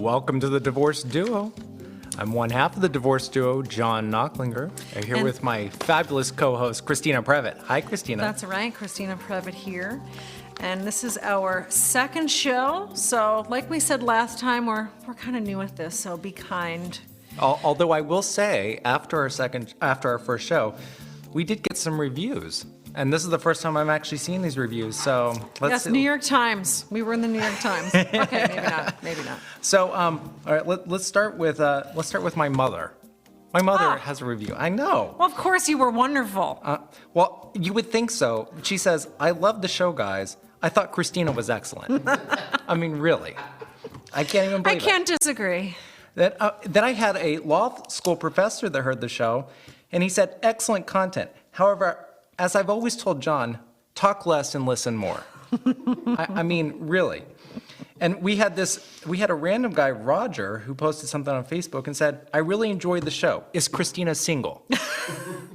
Welcome to the Divorce Duo. I'm one half of the Divorce Duo, John Knocklinger. I'm here with my fabulous co-host, Christina Previtt. Hi, Christina. That's right, Christina Previtt here. And this is our second show. So like we said last time, we're kind of new at this, so be kind. Although I will say, after our first show, we did get some reviews. And this is the first time I'm actually seeing these reviews, so let's see. New York Times. We were in the New York Times. Okay, maybe not. So, all right, let's start with my mother. My mother has a review. I know. Well, of course you were wonderful. Well, you would think so. She says, "I love the show, guys. I thought Christina was excellent." I mean, really. I can't even believe it. I can't disagree. Then I had a law school professor that heard the show, and he said, "Excellent content. However, as I've always told John, talk less and listen more." I mean, really. And we had a random guy, Roger, who posted something on Facebook and said, "I really enjoyed the show. Is Christina single?"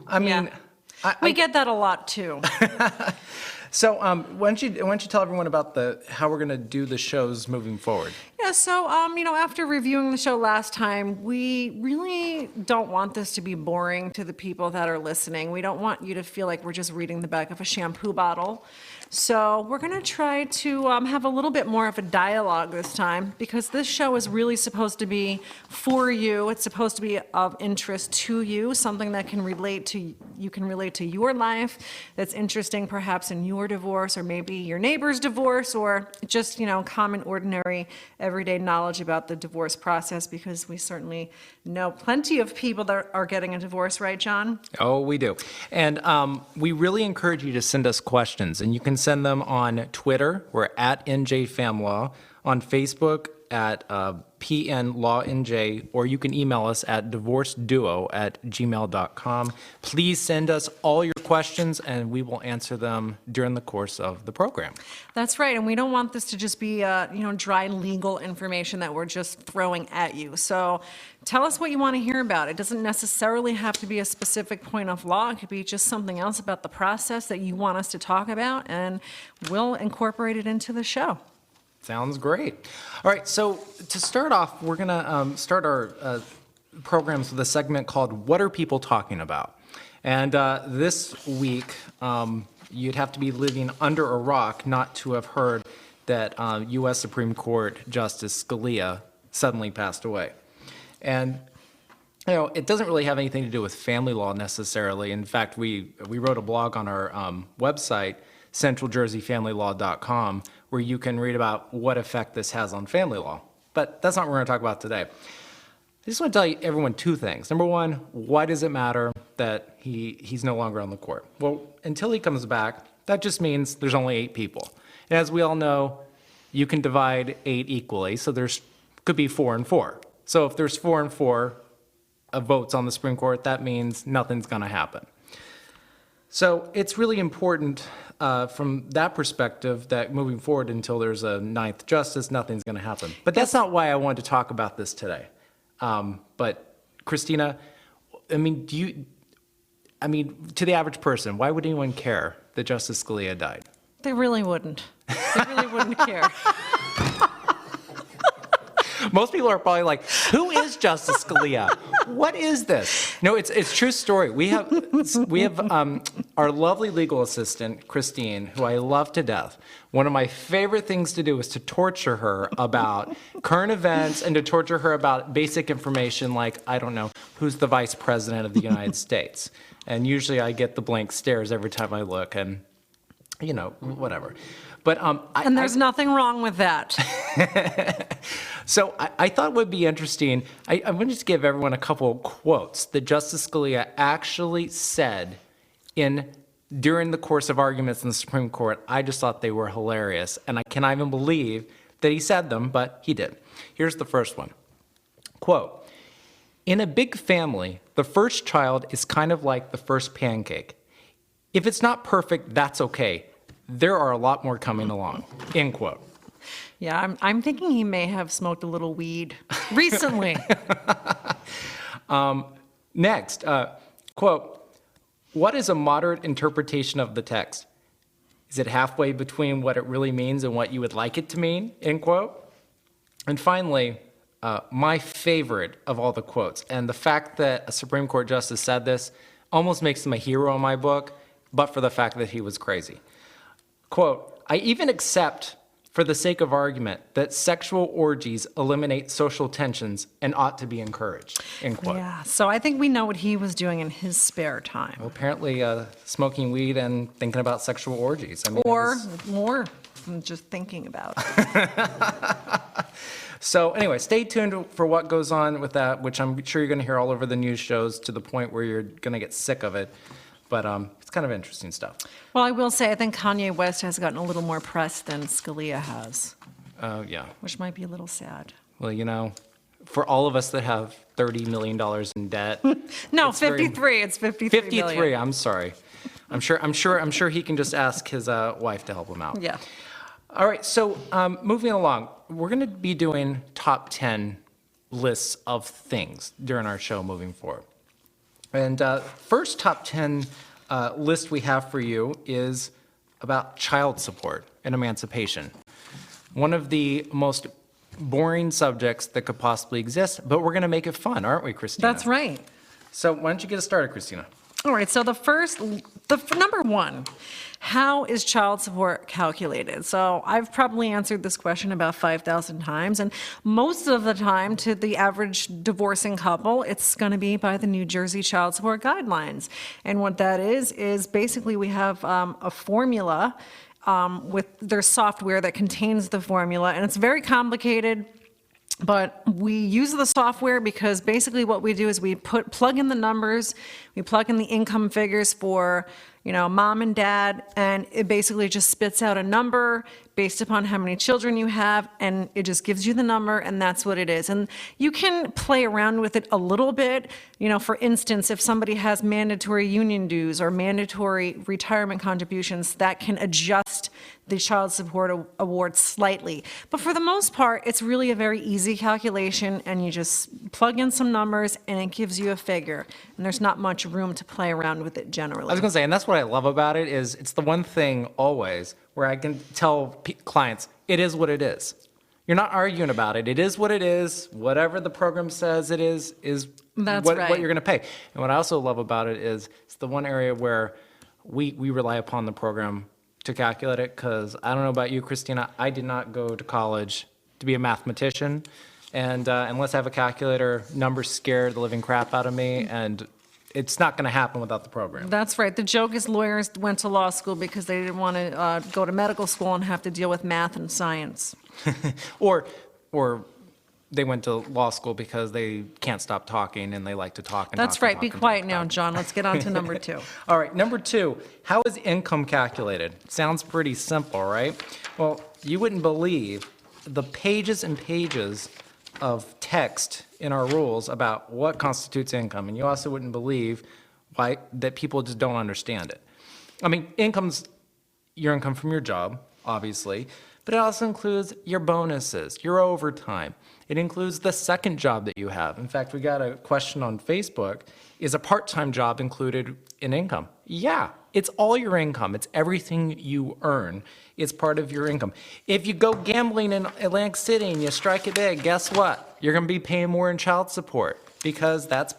I mean, yeah. We get that a lot too. So why don't you tell everyone about how we're going to do the shows moving forward? Yeah, so, after reviewing the show last time, we really don't want this to be boring to the people that are listening. We don't want you to feel like we're just reading the back of a shampoo bottle. So we're going to try to have a little bit more of a dialogue this time, because this show is really supposed to be for you. It's supposed to be of interest to you, something that you can relate to your life, that's interesting perhaps in your divorce, or maybe your neighbor's divorce, or just, common, ordinary, everyday knowledge about the divorce process, because we certainly know plenty of people that are getting a divorce, right, John? Oh, we do. And we really encourage you to send us questions, and you can send them on Twitter. We're at NJFamLaw, on Facebook at PNLawNJ, or you can email us at divorceduo@gmail.com. Please send us all your questions, and we will answer them during the course of the program. That's right, and we don't want this to just be dry legal information that we're just throwing at you. So tell us what you want to hear about. It doesn't necessarily have to be a specific point of law. It could be just something else about the process that you want us to talk about, and we'll incorporate it into the show. Sounds great. All right, so to start off, we're going to start our programs with a segment called What Are People Talking About? And this week, you'd have to be living under a rock not to have heard that U.S. Supreme Court Justice Scalia suddenly passed away. And it doesn't really have anything to do with family law necessarily. In fact, we wrote a blog on our website, centraljerseyfamilylaw.com, where you can read about what effect this has on family law. But that's not what we're going to talk about today. I just want to tell everyone two things. Number one, why does it matter that he's no longer on the court? Well, until he comes back, that just means there's only 8 people. And as we all know, you can divide 8 equally, so could be 4 and 4. So if there's 4 and 4 votes on the Supreme Court, that means nothing's going to happen. So it's really important from that perspective that moving forward until there's a 9th justice, nothing's going to happen. But that's not why I wanted to talk about this today. But Christina, to the average person, why would anyone care that Justice Scalia died? They really wouldn't. They really wouldn't care. Most people are probably like, who is Justice Scalia? What is this? No, it's a true story. We have our lovely legal assistant, Christine, who I love to death. One of my favorite things to do is to torture her about current events and to torture her about basic information like, I don't know, who's the vice president of the United States? And usually I get the blank stares every time I look, and, whatever. But and there's nothing wrong with that. So I thought it would be interesting. I'm going to just give everyone a couple of quotes that Justice Scalia actually said during the course of arguments in the Supreme Court. I just thought they were hilarious, and I cannot even believe that he said them, but he did. Here's the first one. Quote, "In a big family, the first child is kind of like the first pancake. If it's not perfect, that's okay. There are a lot more coming along." End quote. Yeah, I'm thinking he may have smoked a little weed recently. Next, quote, "What is a moderate interpretation of the text? Is it halfway between what it really means and what you would like it to mean?" End quote. And finally, my favorite of all the quotes. And the fact that a Supreme Court justice said this almost makes him a hero in my book, but for the fact that he was crazy. Quote, I even accept, for the sake of argument, that sexual orgies eliminate social tensions and ought to be encouraged, end quote. Yeah, so I think we know what he was doing in his spare time. Well, apparently smoking weed and thinking about sexual orgies. I mean, Or more than just thinking about it. So anyway, stay tuned for what goes on with that, which I'm sure you're going to hear all over the news shows to the point where you're going to get sick of it. But it's kind of interesting stuff. Well, I will say, I think Kanye West has gotten a little more press than Scalia has, Oh, yeah. which might be a little sad. Well, you know, for all of us that have $30 million in debt. No, It's very- 53, it's 53 million. 53, I'm sorry. I'm sure he can just ask his wife to help him out. Yeah. All right, so moving along, we're going to be doing top 10 lists of things during our show moving forward. And first top 10 list we have for you is about child support and emancipation. One of the most boring subjects that could possibly exist, but we're going to make it fun, aren't we, Christina? That's right. So why don't you get us started, Christina? All right, so number one, how is child support calculated? So I've probably answered this question about 5,000 times, and most of the time to the average divorcing couple, it's going to be by the New Jersey child support guidelines. And what that is basically we have a formula with their software that contains the formula, and it's very complicated. But we use the software because basically what we do is we plug in the numbers, we plug in the income figures for, mom and dad, and it basically just spits out a number based upon how many children you have, and it just gives you the number, and that's what it is. And you can play around with it a little bit. For instance, if somebody has mandatory union dues or mandatory retirement contributions, that can adjust the child support award slightly. But for the most part, it's really a very easy calculation, and you just plug in some numbers, and it gives you a figure. And there's not much room to play around with it generally. I was going to say, and that's what I love about it, is it's the one thing always where I can tell clients, it is what it is. You're not arguing about it. It is what it is. Whatever the program says it is That's what right. you're going to pay. And what I also love about it is it's the one area where we rely upon the program to calculate it, because I don't know about you, Christina, I did not go to college to be a mathematician. And unless I have a calculator, numbers scare the living crap out of me, and it's not going to happen without the program. That's right. The joke is lawyers went to law school because they didn't want to go to medical school and have to deal with math and science. Or they went to law school because they can't stop talking and they like to talk. And That's talk and right. talk Be and quiet talk now, and talk. John. Let's get on to number two. All right, number 2, how is income calculated? Sounds pretty simple, right? Well, you wouldn't believe the pages and pages of text in our rules about what constitutes income, and you also wouldn't believe why that people just don't understand it. I mean, income's your income from your job, obviously, but it also includes your bonuses, your overtime. It includes the second job that you have. In fact, we got a question on Facebook, is a part-time job included in income? Yeah, it's all your income. It's everything you earn. It's part of your income. If you go gambling in Atlantic City and you strike it big, guess what? You're going to be paying more in child support, because that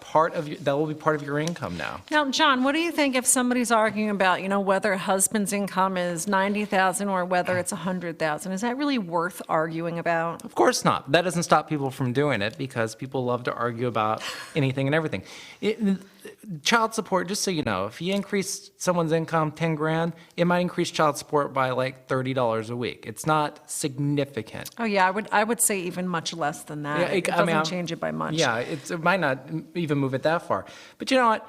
will be part of your income now. Now, John, what do you think if somebody's arguing about, whether a husband's income is $90,000 or whether it's $100,000? Is that really worth arguing about? Of course not. That doesn't stop people from doing it, because people love to argue about anything and everything. Child support, just so you know, if you increase someone's income 10 grand, it might increase child support by like $30 a week. It's not significant. Oh, yeah, I would say even much less than that. Yeah, It doesn't change it by much. Yeah, it might not even move it that far. But you know what?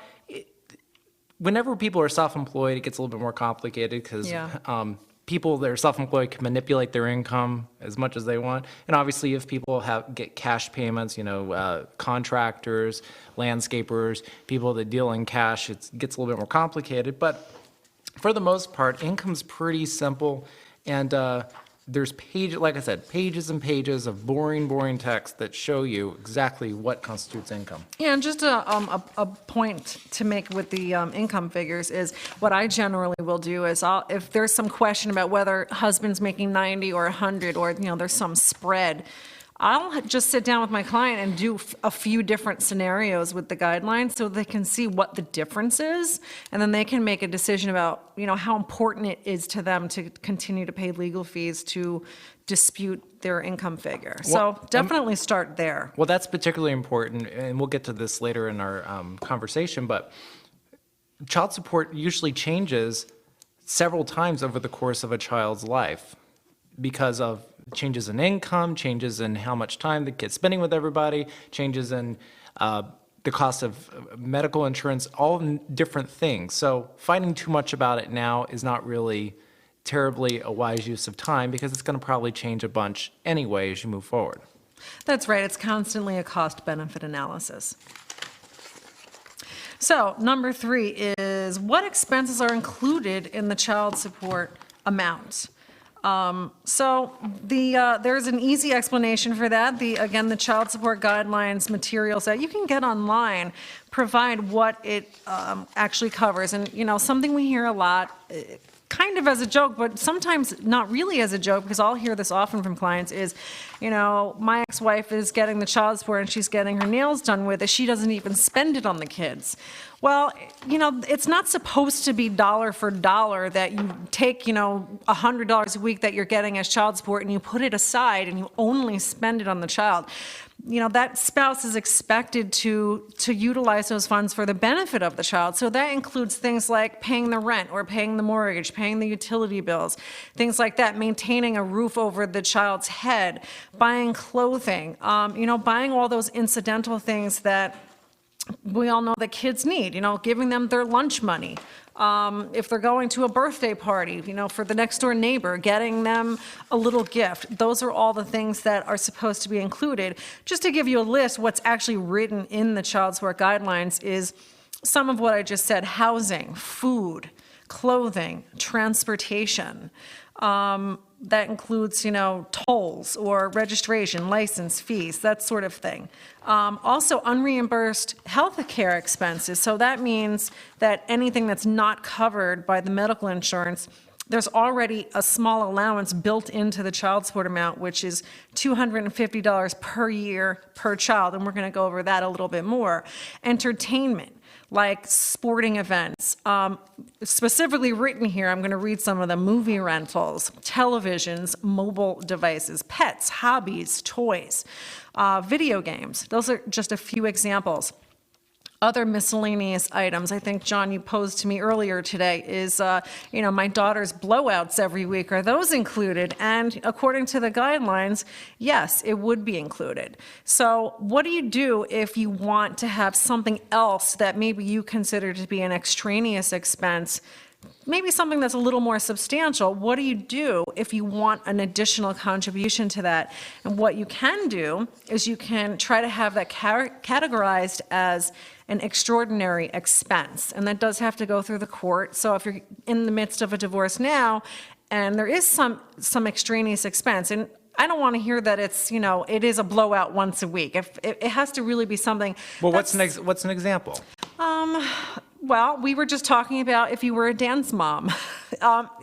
Whenever people are self-employed, it gets a little bit more complicated, because Yeah. People that are self-employed can manipulate their income as much as they want. And obviously, if people get cash payments, contractors, landscapers, people that deal in cash, it gets a little bit more complicated. But for the most part, income's pretty simple. And there's like I said, pages and pages of boring text that show you exactly what constitutes income. Yeah, and just a point to make with the income figures is what I generally will do is if there's some question about whether husband's making 90 or 100 or there's some spread, I'll just sit down with my client and do a few different scenarios with the guidelines so they can see what the difference is, and then they can make a decision about, how important it is to them to continue to pay legal fees to dispute their income figure. So definitely start there. Well, that's particularly important, and we'll get to this later in our conversation, but child support usually changes several times over the course of a child's life because of changes in income, changes in how much time the kid's spending with everybody, changes in the cost of medical insurance, all different things. So fighting too much about it now is not really terribly a wise use of time because it's going to probably change a bunch anyway as you move forward. That's right. It's constantly a cost-benefit analysis. So number 3 is what expenses are included in the child support amount? There's an easy explanation for that. Again, the child support guidelines materials that you can get online provide what it actually covers. And, something we hear a lot, kind of as a joke, but sometimes not really as a joke, because I'll hear this often from clients is, my ex-wife is getting the child support and she's getting her nails done with it. She doesn't even spend it on the kids. Well, it's not supposed to be dollar for dollar that you take, $100 a week that you're getting as child support and you put it aside and you only spend it on the child. That spouse is expected to utilize those funds for the benefit of the child. So that includes things like paying the rent or paying the mortgage, paying the utility bills, things like that, maintaining a roof over the child's head, buying clothing, buying all those incidental things that we all know that kids need, giving them their lunch money. If they're going to a birthday party, for the next door neighbor, getting them a little gift. Those are all the things that are supposed to be included. Just to give you a list, what's actually written in the child support guidelines is some of what I just said: housing, food, clothing, transportation. That includes, tolls or registration, license fees, that sort of thing. Also, unreimbursed health care expenses. So that means that anything that's not covered by the medical insurance, there's already a small allowance built into the child support amount, which is $250 per year per child, and we're going to go over that a little bit more. Entertainment, like sporting events. Specifically written here, I'm going to read some of them: movie rentals, televisions, mobile devices, pets, hobbies, toys, video games. Those are just a few examples. Other miscellaneous items, I think, John, you posed to me earlier today, is, my daughter's blowouts every week. Are those included? And according to the guidelines, yes, it would be included. So what do you do if you want to have something else that maybe you consider to be an extraneous expense, maybe something that's a little more substantial? What do you do if you want an additional contribution to that? And what you can do is you can try to have that categorized as an extraordinary expense, and that does have to go through the court. So if you're in the midst of a divorce now and there is some extraneous expense, and I don't want to hear that it's, it is a blowout once a week. If it has to really be something. Well, what's an example? Well, we were just talking about if you were a dance mom.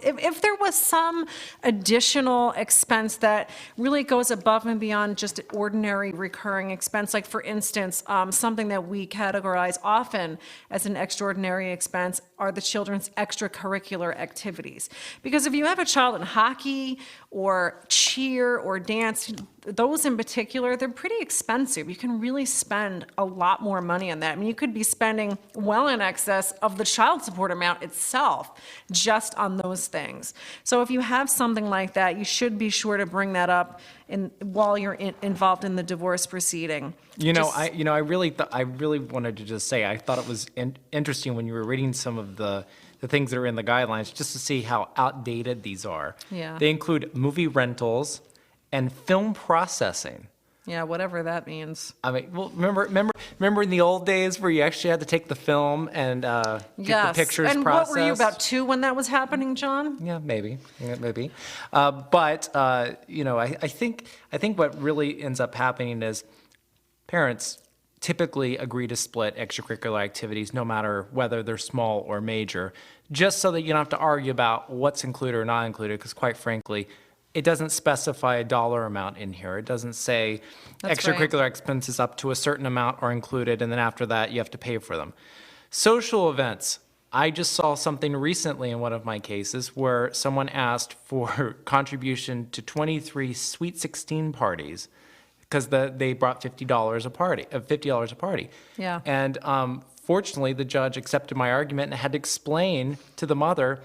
If there was some additional expense that really goes above and beyond just ordinary recurring expense, like for instance, something that we categorize often as an extraordinary expense are the children's extracurricular activities. Because if you have a child in hockey or cheer or dance, those in particular, they're pretty expensive. You can really spend a lot more money on that. I mean, you could be spending well in excess of the child support amount itself just on those things. So if you have something like that, you should be sure to bring that up while you're involved in the divorce proceeding. I really wanted to just say, I thought it was interesting when you were reading some of the things that are in the guidelines, just to see how outdated these are. Yeah. They include movie rentals and film processing. Yeah, whatever that means. I mean, well, remember in the old days where you actually had to take the film and get the pictures and processed? What were you, about 2 when that was happening, John? Yeah, maybe. I think what really ends up happening is parents typically agree to split extracurricular activities, no matter whether they're small or major, just so that you don't have to argue about what's included or not included, because quite frankly, it doesn't specify a dollar amount in here. It doesn't say That's right. extracurricular expenses up to a certain amount are included, and then after that, you have to pay for them. Social events. I just saw something recently in one of my cases where someone asked for contribution to 23 Sweet 16 parties because they brought $50 a party, $50 a party. Yeah. And fortunately, the judge accepted my argument and had to explain to the mother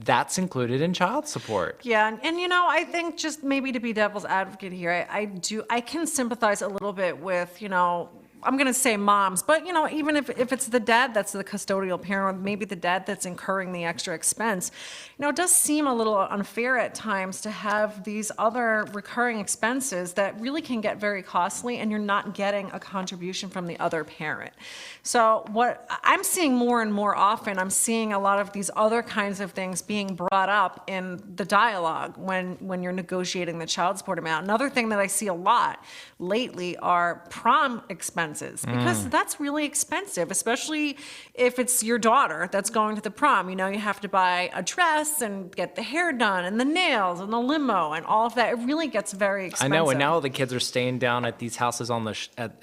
that's included in child support. Yeah, and you know, I think just maybe to be devil's advocate here, I can sympathize a little bit with, you know, I'm going to say moms, but you know, even if it's the dad that's the custodial parent, or maybe the dad that's incurring the extra expense, you know, it does seem a little unfair at times to have these other recurring expenses that really can get very costly, and you're not getting a contribution from the other parent. So what I'm seeing more and more often, I'm seeing a lot of these other kinds of things being brought up in the dialogue when you're negotiating the child support amount. Another thing that I see a lot lately are prom expenses, because that's really expensive, especially if it's your daughter that's going to the prom. You know, you have to buy a dress and get the hair done and the nails and the limo and all of that. It really gets very expensive. I know, and now the kids are staying down at these houses on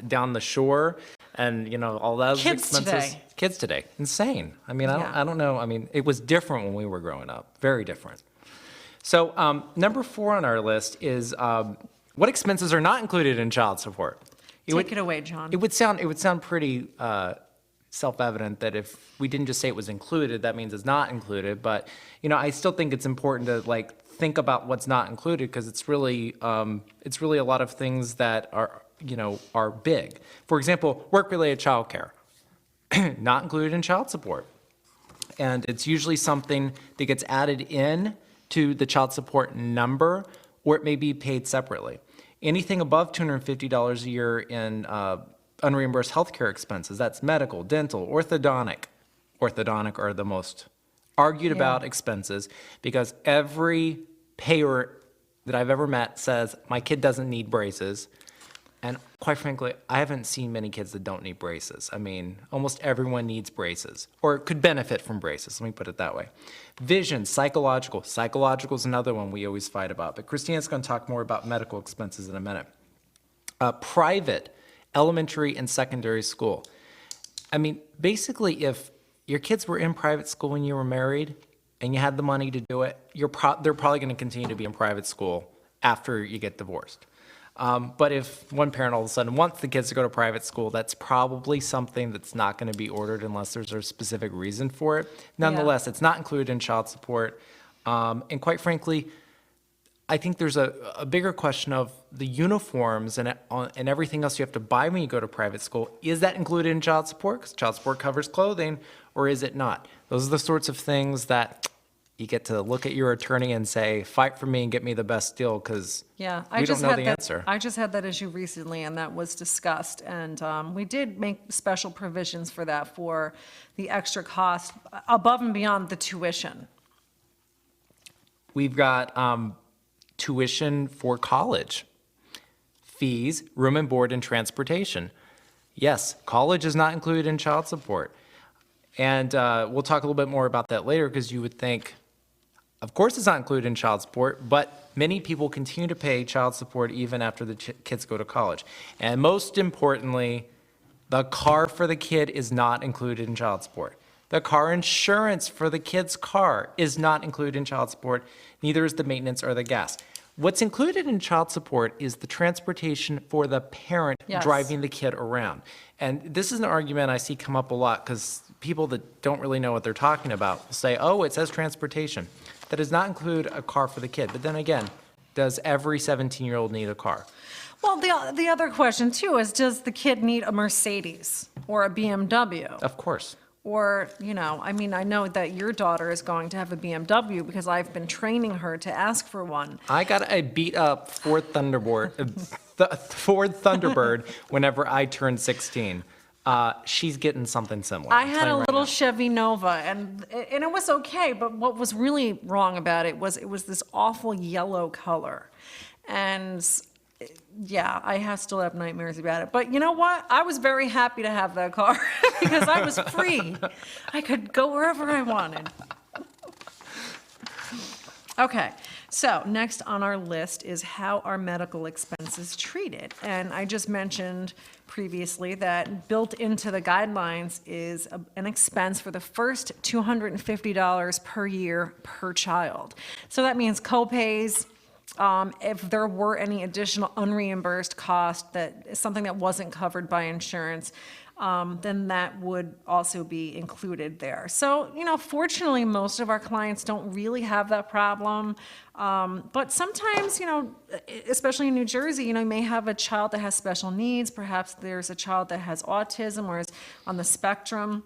down the shore, and you know all those Kids expenses. today. Kids today, insane. I mean, I don't know. I mean, it was different when we were growing up, very different. So number 4 on our list is what expenses are not included in child support. Take it away, John. It would sound pretty self-evident that if we didn't just say it was included, that means it's not included. But you know, I still think it's important to like think about what's not included, because it's really a lot of things that are big. For example, work-related childcare, not included in child support, and it's usually something that gets added in to the child support number, or it may be paid separately. Anything above $250 a year in unreimbursed healthcare expenses, that's medical, dental, orthodontic. Orthodontic are the most argued about expenses, because every payer that I've ever met says, my kid doesn't need braces. And quite frankly, I haven't seen many kids that don't need braces. I mean, almost everyone needs braces, or could benefit from braces, let me put it that way. Vision, psychological. Psychological is another one we always fight about, but Christina's going to talk more about medical expenses in a minute. Private, elementary and secondary school. I mean, basically, if your kids were in private school when you were married and you had the money to do it, they're probably going to continue to be in private school after you get divorced. But if one parent all of a sudden wants the kids to go to private school, that's probably something that's not going to be ordered unless there's a specific reason for it. Nonetheless, it's not included in child support. And quite frankly, I think there's a bigger question of the uniforms and everything else you have to buy when you go to private school. Is that included in child support? Because child support covers clothing, or is it not? Those are the sorts of things that you get to look at your attorney and say, fight for me and get me the best deal, because we don't know the answer. I just had that issue recently, and that was discussed, and we did make special provisions for that, for the extra cost above and beyond the tuition. We've got tuition for college, fees, room and board, and transportation. Yes, college is not included in child support. And we'll talk a little bit more about that later, because you would think, of course it's not included in child support, but many people continue to pay child support even after the kids go to college. And most importantly, the car for the kid is not included in child support. The car insurance for the kid's car is not included in child support, neither is the maintenance or the gas. What's included in child support is the transportation for the parent driving the kid around. And this is an argument I see come up a lot, because people that don't really know what they're talking about will say, oh, it says transportation. That does not include a car for the kid. But then again, does every 17-year-old need a car? Well, the other question too is, does the kid need a Mercedes or a BMW? Of course. Or, you know, I mean, I know that your daughter is going to have a BMW, because I've been training her to ask for one. I got a beat-up Ford Thunderbird whenever I turned 16. She's getting something similar. I had a little Chevy Nova, and it was okay, but what was really wrong about it was this awful yellow color. And yeah, I still have nightmares about it. But you know what? I was very happy to have that car because I was free. I could go wherever I wanted. Okay, So next on our list is how are medical expenses treated? And I just mentioned previously that built into the guidelines is an expense for the first $250 per year per child. So that means co-pays, if there were any additional unreimbursed cost that is something that wasn't covered by insurance, then that would also be included there. So, fortunately, most of our clients don't really have that problem. But sometimes, especially in New Jersey, you may have a child that has special needs. Perhaps there's a child that has autism or is on the spectrum.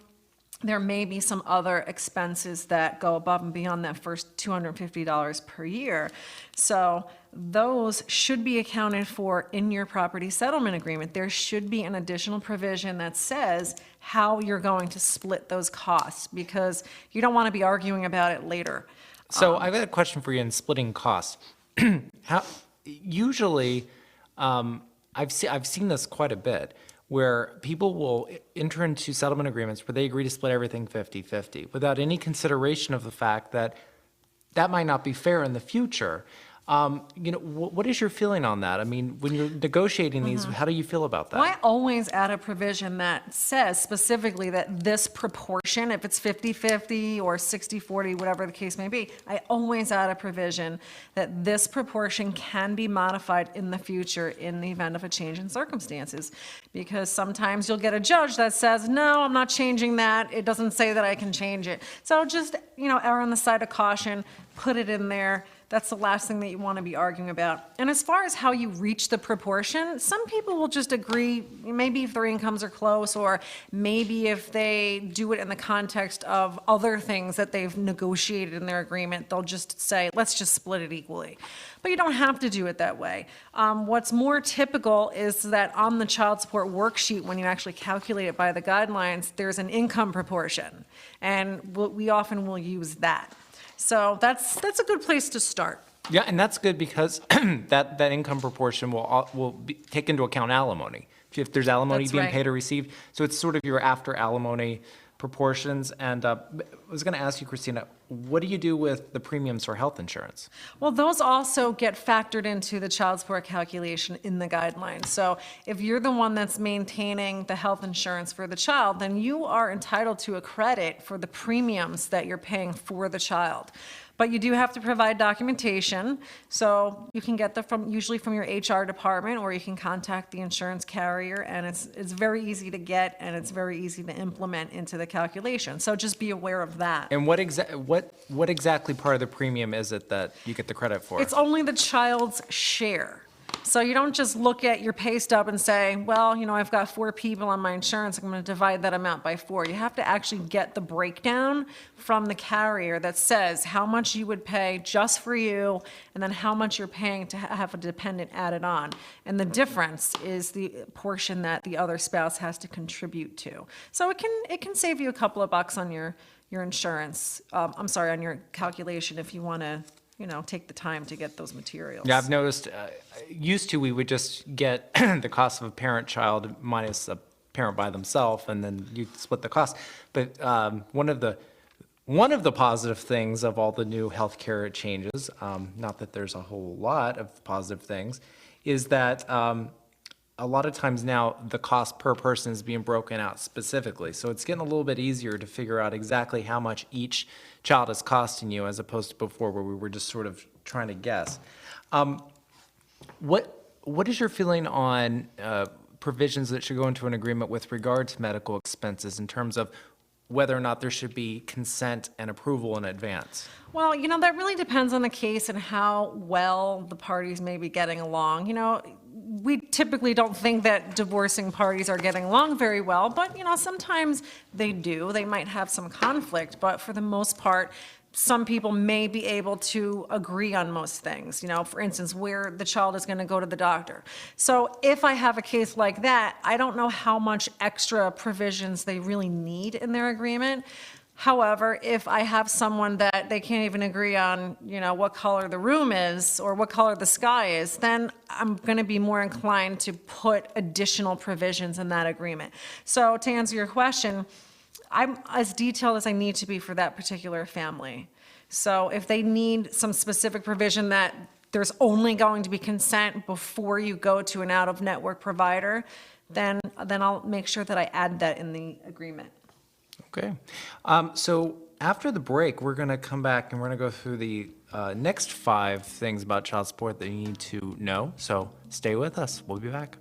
There may be some other expenses that go above and beyond that first $250 per year. So those should be accounted for in your property settlement agreement. There should be an additional provision that says how you're going to split those costs, because you don't want to be arguing about it later. So I've got a question for you in splitting costs. Usually, I've seen this quite a bit, where people will enter into settlement agreements where they agree to split everything 50-50 without any consideration of the fact that that might not be fair in the future. What is your feeling on that? I mean, when you're negotiating these, how do you feel about that? Well, I always add a provision that says specifically that this proportion, if it's 50-50 or 60-40, whatever the case may be, I always add a provision that this proportion can be modified in the future in the event of a change in circumstances. Because sometimes you'll get a judge that says, no, I'm not changing that. It doesn't say that I can change it. So just, err on the side of caution, put it in there. That's the last thing that you want to be arguing about. And as far as how you reach the proportion, some people will just agree, maybe if their incomes are close, or maybe if they do it in the context of other things that they've negotiated in their agreement, they'll just say, let's just split it equally. But you don't have to do it that way. What's more typical is that on the child support worksheet, when you actually calculate it by the guidelines, there's an income proportion, and we often will use that. So that's a good place to start. Yeah, and that's good because that income proportion will take into account alimony. If there's alimony That's being right. paid or received, so it's sort of your after alimony proportions. And I was going to ask you, Christina, what do you do with the premiums for health insurance? Well, those also get factored into the child support calculation in the guidelines. So if you're the one that's maintaining the health insurance for the child, then you are entitled to a credit for the premiums that you're paying for the child. But you do have to provide documentation, so you can get that usually from your HR department, or you can contact the insurance carrier, and it's very easy to get, and it's very easy to implement into the calculation. So just be aware of that. And what exactly part of the premium is it that you get the credit for? It's only the child's share. So you don't just look at your pay stub and say, well, I've got 4 people on my insurance, I'm going to divide that amount by 4. You have to actually get the breakdown from the carrier that says how much you would pay just for you, and then how much you're paying to have a dependent added on. And the difference is the portion that the other spouse has to contribute to. So it can save you a couple of bucks on your insurance, on your calculation if you want to take the time to get those materials. Yeah, I've noticed, used to we would just get the cost of a parent-child minus a parent by themselves, and then you split the cost. But one of the positive things of all the new healthcare changes, not that there's a whole lot of positive things, is that a lot of times now the cost per person is being broken out specifically. So it's getting a little bit easier to figure out exactly how much each child is costing you, as opposed to before where we were just sort of trying to guess. What is your feeling on provisions that should go into an agreement with regard to medical expenses in terms of whether or not there should be consent and approval in advance? Well, that really depends on the case and how well the parties may be getting along. We typically don't think that divorcing parties are getting along very well, but, sometimes they do. They might have some conflict, but for the most part, some people may be able to agree on most things, for instance, where the child is going to go to the doctor. So if I have a case like that, I don't know how much extra provisions they really need in their agreement. However, if I have someone that they can't even agree on, what color the room is or what color the sky is, then I'm going to be more inclined to put additional provisions in that agreement. So to answer your question, I'm as detailed as I need to be for that particular family. So if they need some specific provision that there's only going to be consent before you go to an out-of-network provider, then I'll make sure that I add that in the agreement. Okay. So after the break, we're going to come back and we're going to go through the next 5 things about child support that you need to know. So stay with us. We'll be back.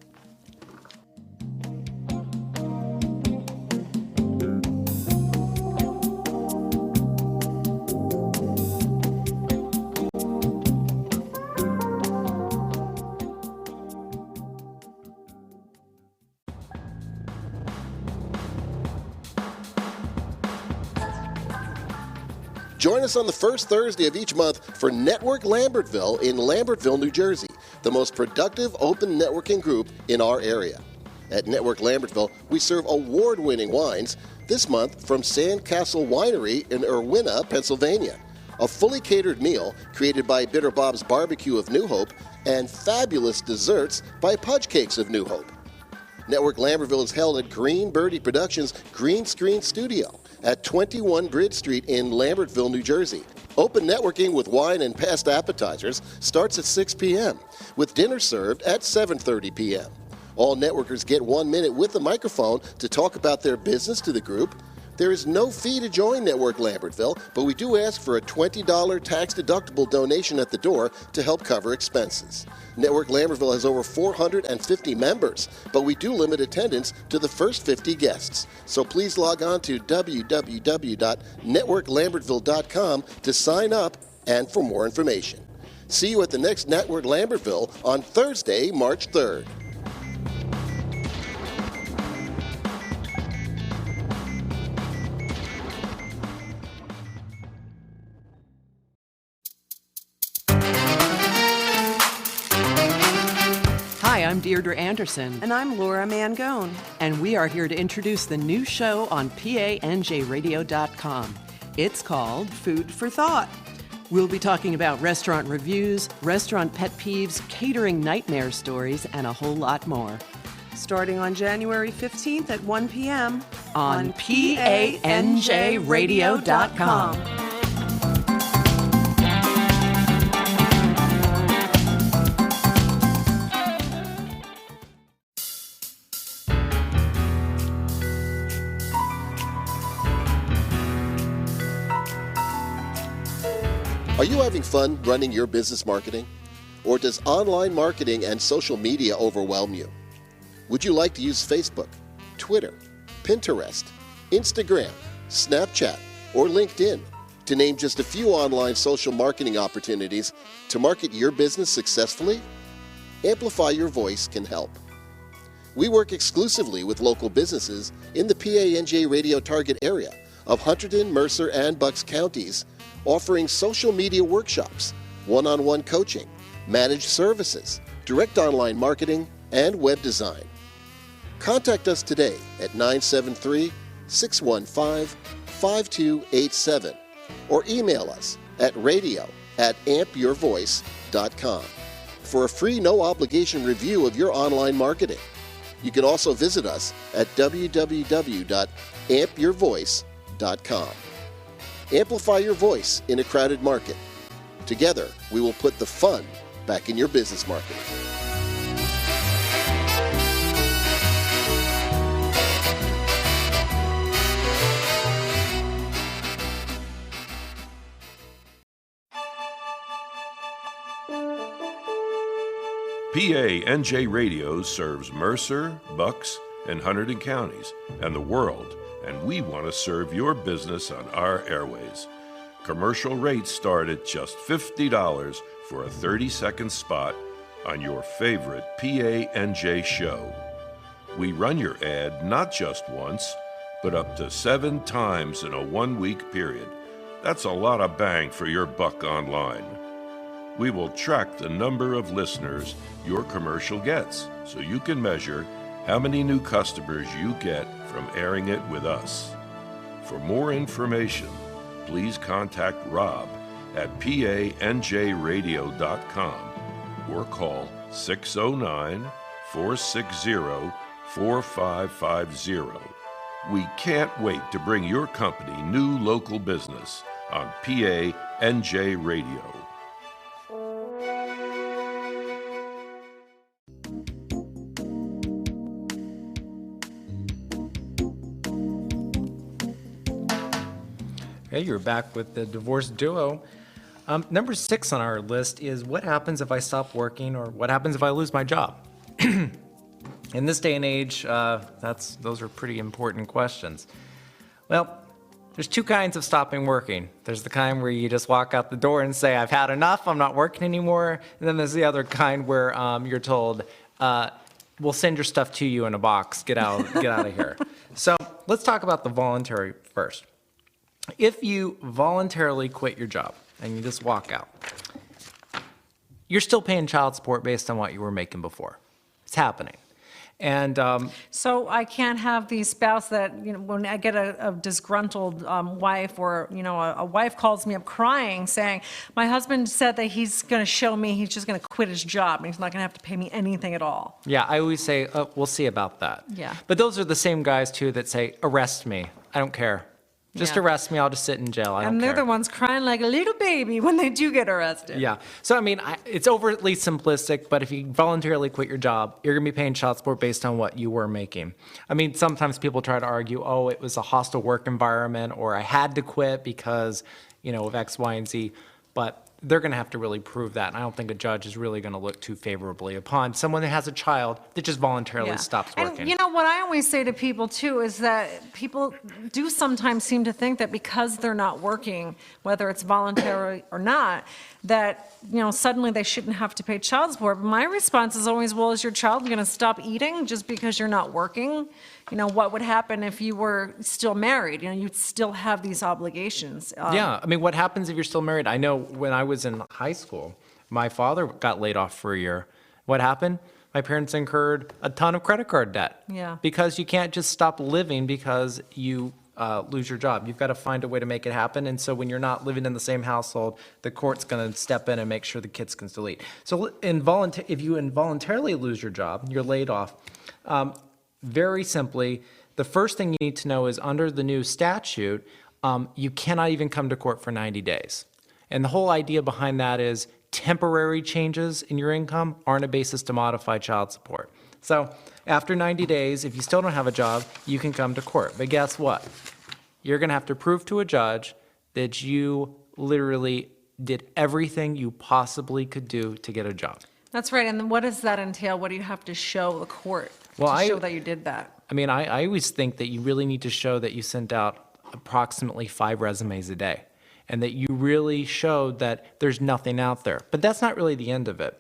Join us on the first Thursday of each month for Network Lambertville in Lambertville, New Jersey, the most productive open networking group in our area. At Network Lambertville, we serve award-winning wines, this month from Sandcastle Winery in Irwina, Pennsylvania. A fully catered meal created by Bitter Bob's Barbecue of New Hope and fabulous desserts by Pudge Cakes of New Hope. Network Lambertville is held at Green Birdie Productions' Green Screen Studio at 21 Bridge Street in Lambertville, New Jersey. Open networking with wine and past appetizers starts at 6 p.m., with dinner served at 7:30 p.m. All networkers get 1 minute with a microphone to talk about their business to the group. There is no fee to join Network Lambertville, but we do ask for a $20 tax-deductible donation at the door to help cover expenses. Network Lambertville has over 450 members, but we do limit attendance to the first 50 guests. So please log on to www.networklambertville.com to sign up and for more information. See you at the next Network Lambertville on Thursday, March 3rd. Hi, I'm Deirdre Anderson, And I'm Laura Mangone. and we are here to introduce the new show on PANJRadio.com. It's called Food for Thought. We'll be talking about restaurant reviews, restaurant pet peeves, catering nightmare stories, and a whole lot more. Starting on January 15th at 1 p.m. On PANJRadio.com. Are you having fun running your business marketing? Or does online marketing and social media overwhelm you? Would you like to use Facebook, Twitter, Pinterest, Instagram, Snapchat, or LinkedIn, to name just a few online social marketing opportunities to market your business successfully? Amplify Your Voice can help. We work exclusively with local businesses in the PANJ radio target area of Hunterdon, Mercer, and Bucks counties, offering social media workshops, one-on-one coaching, managed services, direct online marketing, and web design. Contact us today at 973-615-5287 or email us at radio@ampyourvoice.com for a free no-obligation review of your online marketing. You can also visit us at www.ampyourvoice.com. Amplify your voice in a crowded market. Together, we will put the fun back in your business marketing. PANJ Radio serves Mercer, Bucks, and Hunterdon counties and the world, and we want to serve your business on our airways. Commercial rates start at just $50 for a 30-second spot on your favorite PANJ show. We run your ad not just once, but up to 7 times in a 1-week period. That's a lot of bang for your buck online. We will track the number of listeners your commercial gets, so you can measure how many new customers you get from airing it with us. For more information, please contact Rob at PANJRadio.com or call 609-460-4550. We can't wait to bring your company new local business. on PANJ Radio. Okay, you're back with the divorced duo. Number 6 on our list is what happens if I stop working, or what happens if I lose my job? In this day and age, those are pretty important questions. Well, there's 2 kinds of stopping working. There's the kind where you just walk out the door and say, I've had enough, I'm not working anymore. And then there's the other kind where you're told, we'll send your stuff to you in a box, get out of here. So let's talk about the voluntary first. If you voluntarily quit your job and you just walk out, you're still paying child support based on what you were making before. It's happening. And So I can't have the spouse that, when I get a disgruntled wife, or, a wife calls me up crying saying, my husband said that he's going to show me he's just going to quit his job and he's not going to have to pay me anything at all. yeah, I always say, we'll see about that. Yeah. But those are the same guys too that say, arrest me. I don't care. Just Yeah. arrest me. I'll just sit in jail. I don't And they're care. the ones crying like a little baby when they do get arrested. Yeah. So, I mean, it's overtly simplistic, but if you voluntarily quit your job, you're going to be paying child support based on what you were making. I mean, sometimes people try to argue, oh, it was a hostile work environment, or I had to quit because, of X, Y, and Z. But they're going to have to really prove that. And I don't think a judge is really going to look too favorably upon someone that has a child that just voluntarily Yeah. stops working. And what I always say to people too is that people do sometimes seem to think that because they're not working, whether it's voluntary or not, that, suddenly they shouldn't have to pay child support. But my response is always, well, is your child going to stop eating just because you're not working? What would happen if you were still married? You'd still have these obligations. Yeah, I mean, what happens if you're still married? I know when I was in high school, my father got laid off for a year. What happened? My parents incurred a ton of credit card debt. Yeah. Because you can't just stop living because you lose your job. You've got to find a way to make it happen. And so when you're not living in the same household, the court's going to step in and make sure the kids can still eat. So if you involuntarily lose your job, you're laid off. Very simply, the first thing you need to know is under the new statute, you cannot even come to court for 90 days. And the whole idea behind that is temporary changes in your income aren't a basis to modify child support. So after 90 days, if you still don't have a job, you can come to court. But guess what? You're going to have to prove to a judge that you literally did everything you possibly could do to get a job. That's right. And then what does that entail? What do you have to show the court Well, to show that you did that? I mean, I always think that you really need to show that you sent out approximately 5 resumes a day and that you really showed that there's nothing out there. But that's not really the end of it.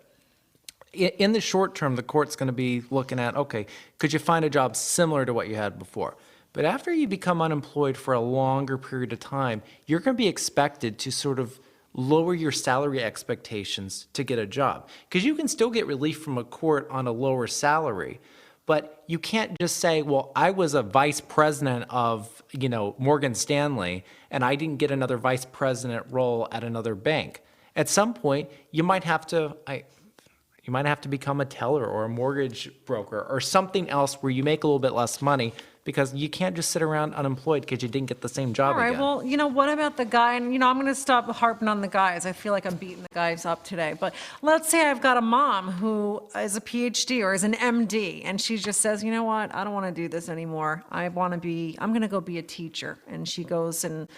In the short term, the court's going to be looking at, okay, could you find a job similar to what you had before? But after you become unemployed for a longer period of time, you're going to be expected to sort of lower your salary expectations to get a job. Because you can still get relief from a court on a lower salary, but you can't just say, well, I was a vice president of, Morgan Stanley, and I didn't get another vice president role at another bank. At some point, you might have to become a teller or a mortgage broker or something else where you make a little bit less money, because you can't just sit around unemployed because you didn't get the same job All right, again. well, what about the guy? And, I'm going to stop harping on the guys. I feel like I'm beating the guys up today. But let's say I've got a mom who is a PhD or is an MD, and she just says, you know what, I don't want to do this anymore. I'm going to go be a teacher. And she goes and,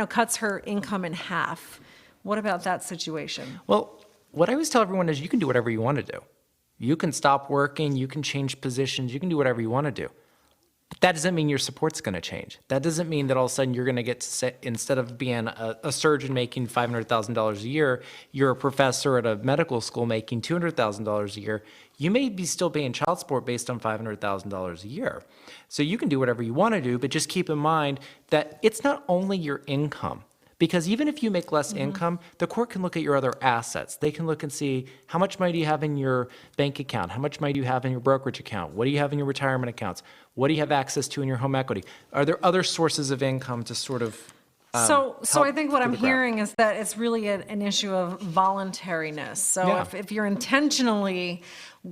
cuts her income in half. What about that situation? Well, what I always tell everyone is you can do whatever you want to do. You can stop working, you can change positions, you can do whatever you want to do. But that doesn't mean your support's going to change. That doesn't mean that all of a sudden you're going to get to instead of being a surgeon making $500,000 a year, you're a professor at a medical school making $200,000 a year. You may be still paying child support based on $500,000 a year. So you can do whatever you want to do, but just keep in mind that it's not only your income. Because even if you make less income, the court can look at your other assets. They can look and see how much money do you have in your bank account? How much money do you have in your brokerage account? What do you have in your retirement accounts? What do you have access to in your home equity? Are there other sources of income to sort of So I think what to I'm the ground. hearing is that it's really an issue of voluntariness. So Yeah. if you're intentionally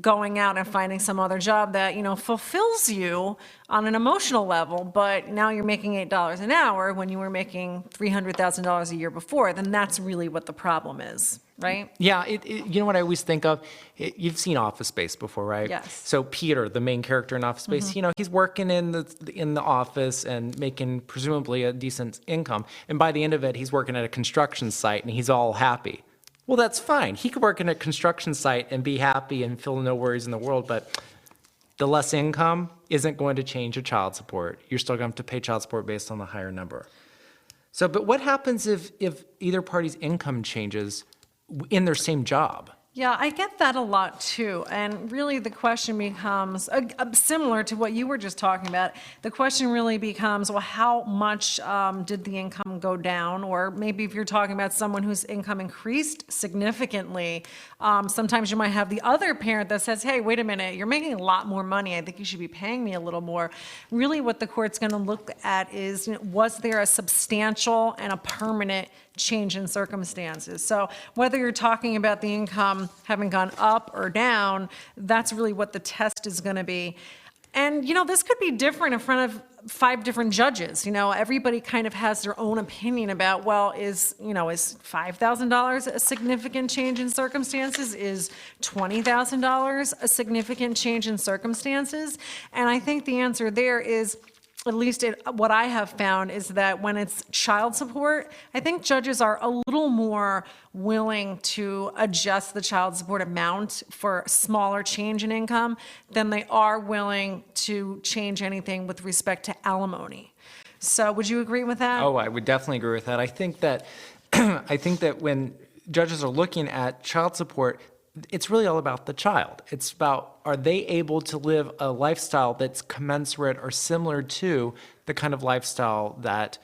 going out and finding some other job that, fulfills you on an emotional level, but now you're making $8 an hour when you were making $300,000 a year before, then that's really what the problem is, right? Yeah, you know what I always think of? You've seen Office Space before, right? Yes. So Peter, the main character in Office Space, he's working in the office and making presumably a decent income. And by the end of it, he's working at a construction site and he's all happy. Well, that's fine. He could work in a construction site and be happy and feel no worries in the world, but the less income isn't going to change your child support. You're still going to have to pay child support based on the higher number. So, but what happens if either party's income changes in their same job? Yeah, I get that a lot too. And really the question becomes, similar to what you were just talking about, the question really becomes, well, how much did the income go down? Or maybe if you're talking about someone whose income increased significantly, sometimes you might have the other parent that says, hey, wait a minute, you're making a lot more money. I think you should be paying me a little more. Really what the court's going to look at is, was there a substantial and a permanent change in circumstances? So whether you're talking about the income having gone up or down, that's really what the test is going to be. And, this could be different in front of 5 different judges. Everybody kind of has their own opinion about, well, is $5,000 a significant change in circumstances? Is $20,000 a significant change in circumstances? And I think the answer there is, at least what I have found, is that when it's child support, I think judges are a little more willing to adjust the child support amount for a smaller change in income than they are willing to change anything with respect to alimony. So would you agree with that? Oh, I would definitely agree with that. I think that I think that when judges are looking at child support, it's really all about the child. It's about, are they able to live a lifestyle that's commensurate or similar to the kind of lifestyle that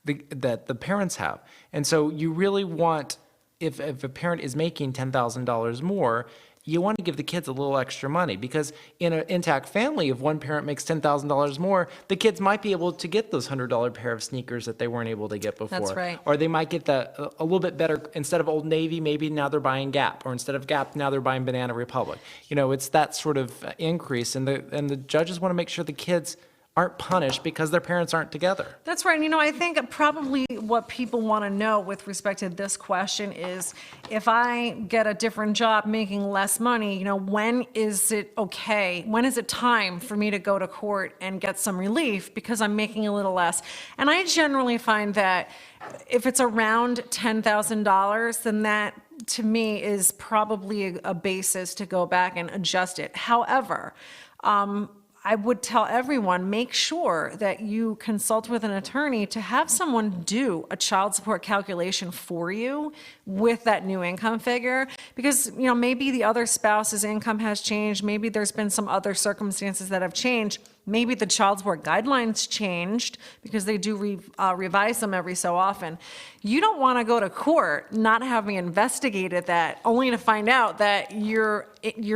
the parents have. And so you really want, if a parent is making $10,000 more, you want to give the kids a little extra money, because in an intact family, if one parent makes $10,000 more, the kids might be able to get those $100 pair of sneakers that they weren't able to get before. That's right. Or they might get a little bit better, instead of Old Navy, maybe now they're buying Gap, or instead of Gap, now they're buying Banana Republic. It's that sort of increase, and the judges want to make sure the kids aren't punished because their parents aren't together. That's right. I think probably what people want to know with respect to this question is, if I get a different job making less money, when is it okay? When is it time for me to go to court and get some relief because I'm making a little less? And I generally find that if it's around $10,000, then that, to me, is probably a basis to go back and adjust it. However, I would tell everyone, make sure that you consult with an attorney to have someone do a child support calculation for you with that new income figure, because maybe the other spouse's income has changed, maybe there's been some other circumstances that have changed. Maybe the child support guidelines changed, because they do revise them every so often. You don't want to go to court not having investigated that, only to find out that your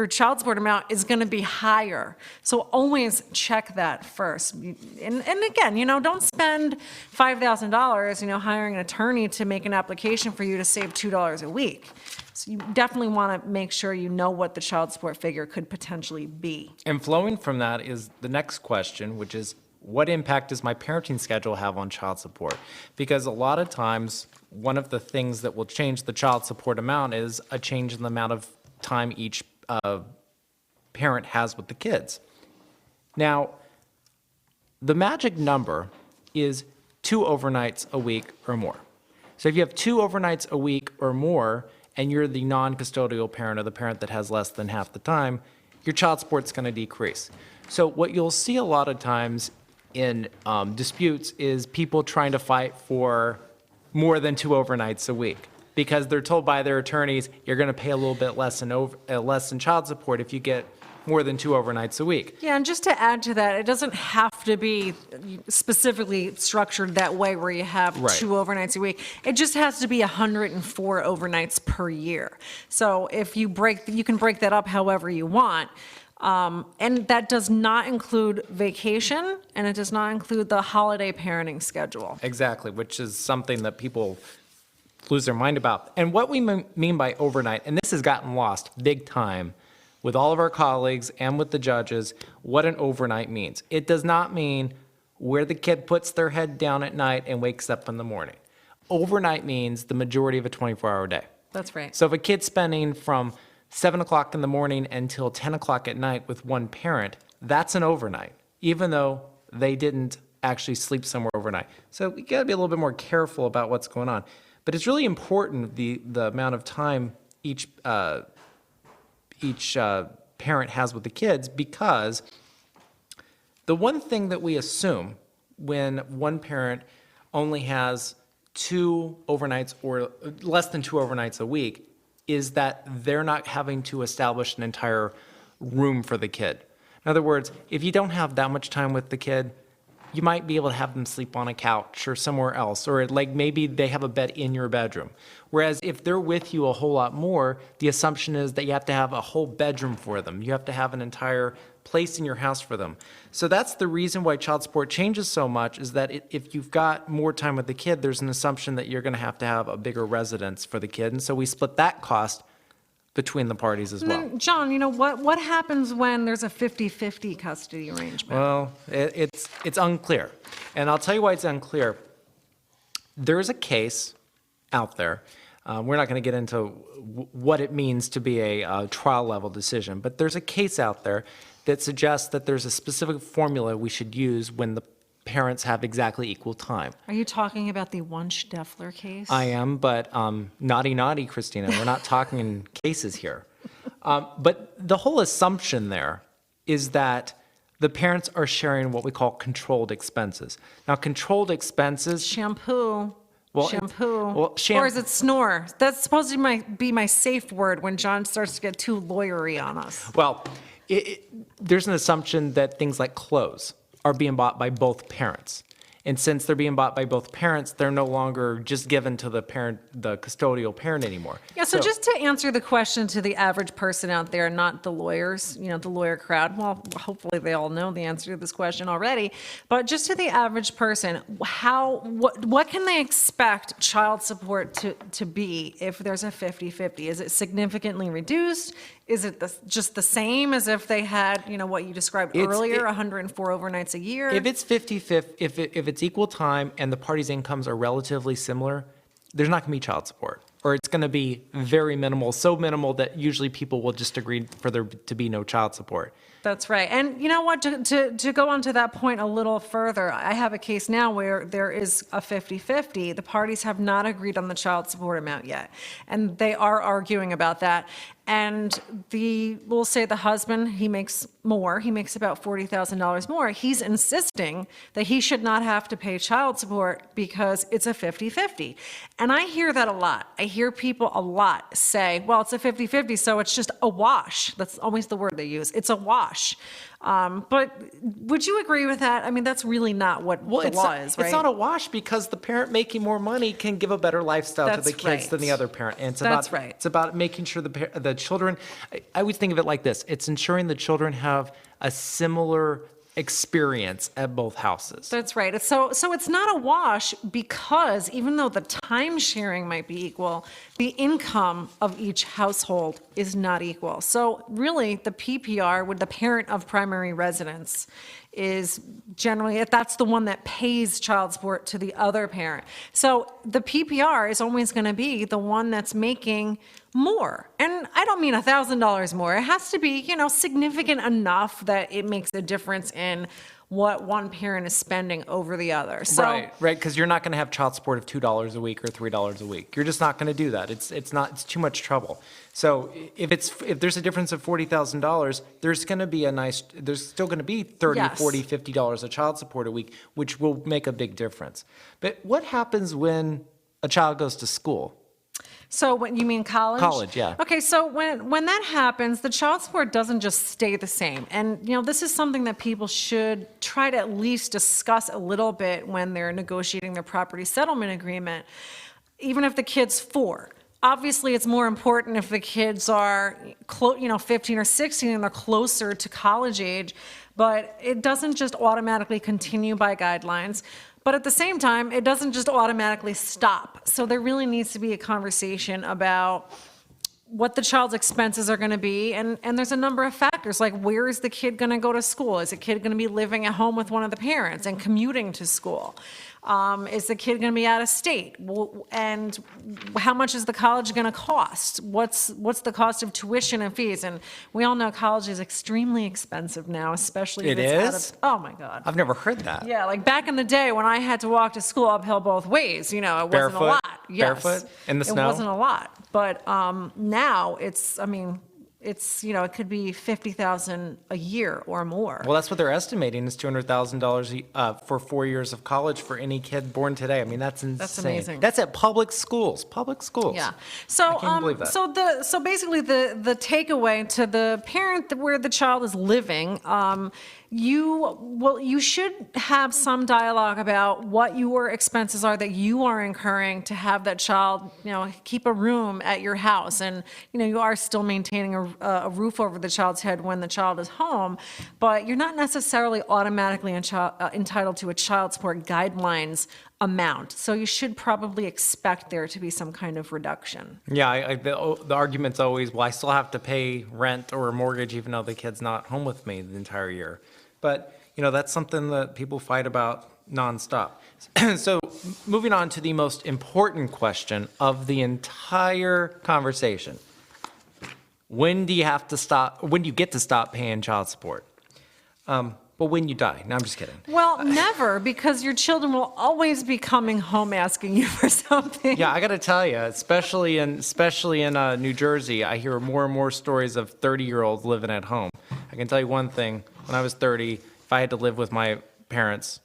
child support amount is going to be higher. So always check that first. And again, don't spend $5,000, hiring an attorney to make an application for you to save $2 a week. So you definitely want to make sure you know what the child support figure could potentially be. And flowing from that is the next question, which is, what impact does my parenting schedule have on child support? Because a lot of times, one of the things that will change the child support amount is a change in the amount of time each parent has with the kids. Now, the magic number is 2 overnights a week or more. So if you have 2 overnights a week or more, and you're the non-custodial parent, or the parent that has less than half the time, your child support's going to decrease. So what you'll see a lot of times in disputes is people trying to fight for more than 2 overnights a week, because they're told by their attorneys, you're going to pay a little bit less in child support if you get more than 2 overnights a week. Yeah, and just to add to that, it doesn't have to be specifically structured that way where you have Right. 2 overnights a week. It just has to be 104 overnights per year. So if you can break that up however you want. And that does not include vacation, and it does not include the holiday parenting schedule. Exactly, which is something that people lose their mind about. And what we mean by overnight, and this has gotten lost big time with all of our colleagues and with the judges, what an overnight means. It does not mean where the kid puts their head down at night and wakes up in the morning. Overnight means the majority of a 24-hour day. That's right. So if a kid's spending from 7 o'clock in the morning until 10 o'clock at night with one parent, that's an overnight, even though they didn't actually sleep somewhere overnight. So we got to be a little bit more careful about what's going on. But it's really important the amount of time each parent has with the kids, because the one thing that we assume when one parent only has 2 overnights or less than 2 overnights a week is that they're not having to establish an entire room for the kid. In other words, if you don't have that much time with the kid, you might be able to have them sleep on a couch or somewhere else, or like maybe they have a bed in your bedroom. Whereas if they're with you a whole lot more, the assumption is that you have to have a whole bedroom for them. You have to have an entire place in your house for them. So that's the reason why child support changes so much, is that if you've got more time with the kid, there's an assumption that you're going to have a bigger residence for the kid. And so we split that cost between the parties as well. John, what happens when there's a 50-50 custody arrangement? Well, it's unclear. And I'll tell you why it's unclear. There's a case out there. We're not going to get into what it means to be a trial level decision, but there's a case out there that suggests that there's a specific formula we should use when the parents have exactly equal time. Are you talking about the Wunsch-Deffler case? I am, but naughty, Christina. We're not talking in cases here. But the whole assumption there is that the parents are sharing what we call controlled expenses. Now, controlled expenses... Shampoo. Well, Shampoo. Or is it snore? That's supposed to be my safe word when John starts to get too lawyery on us. Well, there's an assumption that things like clothes are being bought by both parents. And since they're being bought by both parents, they're no longer just given to the custodial parent anymore. Yeah, so just to answer the question to the average person out there, not the lawyers, the lawyer crowd, well, hopefully they all know the answer to this question already, but just to the average person, what can they expect child support to be if there's a 50-50? Is it significantly reduced? Is it just the same as if they had, what you described earlier, 104 overnights a year? If it's 50-50, if it's equal time and the parties' incomes are relatively similar, there's not going to be child support. Or it's going to be very minimal, so minimal that usually people will just agree for there to be no child support. That's right. And you know what, to go on to that point a little further, I have a case now where there is a 50-50. The parties have not agreed on the child support amount yet. And they are arguing about that. And we'll say the husband, he makes more. He makes about $40,000 more. He's insisting that he should not have to pay child support because it's a 50-50. And I hear that a lot. I hear people a lot say, well, it's a 50-50, so it's just a wash. That's always the word they use. It's a wash. But would you agree with that? I mean, that's really not what the law is, right? It's not a wash because the parent making more money can give a better lifestyle to the kids than the other parent. And it's about making sure the children, I would think of it like this. It's ensuring the children have a similar experience at both houses. That's right. So it's not a wash because even though the time sharing might be equal, the income of each household is not equal. So really the PPR with the parent of primary residence is generally, that's the one that pays child support to the other parent. So the PPR is always going to be the one that's making more. And I don't mean $1,000 more. It has to be, significant enough that it makes a difference in what one parent is spending over the other. So, right, because you're not going to have child support of $2 a week or $3 a week. You're just not going to do that. It's too much trouble. So if there's a difference of $40,000, there's still going to be $30, Yes. $40, $50 of child support a week, which will make a big difference. But what happens when a child goes to school? So when you mean college? College, yeah. Okay, so when that happens, the child support doesn't just stay the same. And, this is something that people should try to at least discuss a little bit when they're negotiating their property settlement agreement. Even if the kid's 4, Obviously, it's more important if the kids are 15 or 16 and they're closer to college age, but it doesn't just automatically continue by guidelines. But at the same time, it doesn't just automatically stop. So there really needs to be a conversation about what the child's expenses are going to be. And there's a number of factors, like where is the kid going to go to school? Is the kid going to be living at home with one of the parents and commuting to school? Is the kid going to be out of state? And how much is the college going to cost? What's the cost of tuition and fees? And we all know college is extremely expensive now, especially if It it's out is? of, oh my God. I've never heard that. Yeah, like back in the day when I had to walk to school uphill both ways, it wasn't Barefoot? a lot. Yes. Barefoot? In the It snow? wasn't a lot. But now it's, it could be $50,000 a year or more. Well, that's what they're estimating is $200,000 for 4 years of college for any kid born today. I mean, that's insane. That's amazing. That's at public schools. Public schools. Yeah. So, I can't believe that. so basically the takeaway to the parent where the child is living, you should have some dialogue about what your expenses are that you are incurring to have that child, keep a room at your house. And, you are still maintaining a roof over the child's head when the child is home, but you're not necessarily automatically entitled to a child support guidelines amount. So you should probably expect there to be some kind of reduction. Yeah, the argument's always, well, I still have to pay rent or a mortgage even though the kid's not home with me the entire year. But, that's something that people fight about nonstop. So moving on to the most important question of the entire conversation. When do you get to stop paying child support? But when you die. No, I'm just kidding. Well, never, because your children will always be coming home asking you for something. Yeah, I got to tell you, especially in New Jersey, I hear more and more stories of 30-year-olds living at home. I can tell you one thing. When I was 30, if I had to live with my parents,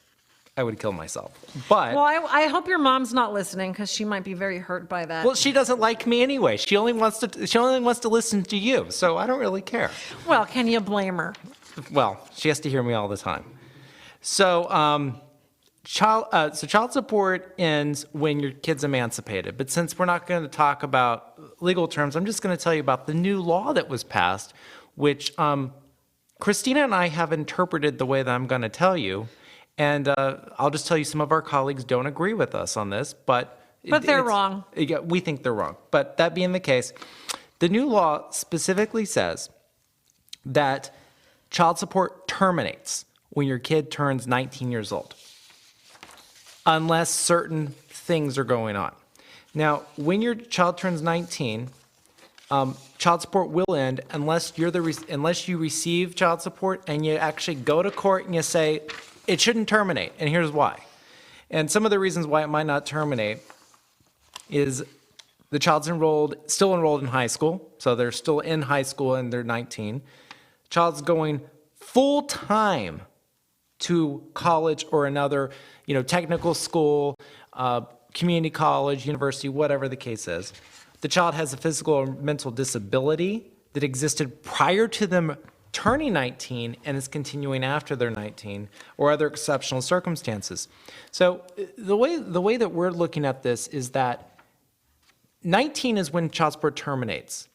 I would kill myself. But Well, I hope your mom's not listening because she might be very hurt by that. well, she doesn't like me anyway. She only wants to listen to you, so I don't really care. Well, can you blame her? Well, she has to hear me all the time. So, child support ends when your kid's emancipated. But since we're not going to talk about legal terms, I'm just going to tell you about the new law that was passed, which Christina and I have interpreted the way that I'm going to tell you. And I'll just tell you, some of our colleagues don't agree with us on this, but They're wrong. Yeah, we think they're wrong. But that being the case, the new law specifically says that child support terminates when your kid turns 19 years old, unless certain things are going on. Now, when your child turns 19, child support will end unless you receive child support and you actually go to court and you say it shouldn't terminate, and here's why. And some of the reasons why it might not terminate is the child's still enrolled in high school, so they're still in high school and they're 19. Child's going full time to college or another, technical school, community college, university, whatever the case is. The child has a physical or mental disability that existed prior to them turning 19 and is continuing after they're 19, or other exceptional circumstances. So the way that we're looking at this is that 19 is when child support terminates,